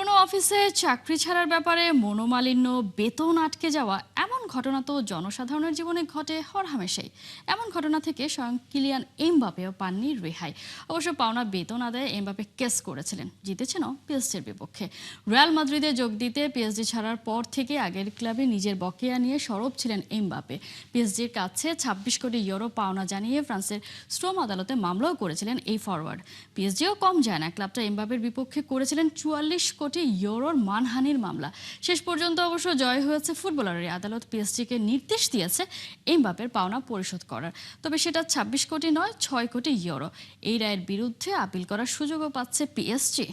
পুরনো অফিসে চাকরি ছাড়ার ব্যাপারে মনোমালিন্য, বেতন আটকে যাওয়া এমন ঘটনা তো জনসাধারণের জীবনে ঘটে হরহামেশাই। এমন ঘটনা থেকে স্বয়ং কিলিয়ান এমবাপেও পাননি রেহাই। অবশ্য পাওনা বেতন আদায়ে এমবাপে কেস করেছিলেন, জিতেছেনও পিএসজির বিপক্ষে। রিয়াল মাদ্রিদে যোগ দিতে পিএসজি ছাড়ার পর থেকে আগের ক্লাবে নিজের বকেয়া নিয়ে সরব ছিলেন এমবাপে। পিএসজির কাছে 26 কোটি ইউরো পাওনা জানিয়ে ফ্রান্সের স্ট্রোম আদালতে মামলাও করেছিলেন এই ফরওয়ার্ড। পিএসজিও কম যায় না, ক্লাবটা এমবাপের বিপক্ষে করেছিলেন 44 কোটি ইউরোর মানহানির মামলা। শেষ পর্যন্ত অবশ্য জয় হয়েছে ফুটবলারের। আদালত পিএসজিকে নির্দেশ দিয়েছে এমবাপের পাওনা পরিশোধ করার, তবে সেটা 26 কোটি নয়, 6 কোটি ইউরো। এই রায়ের বিরুদ্ধে আপিল করার সুযোগও পাচ্ছে পিএসজি।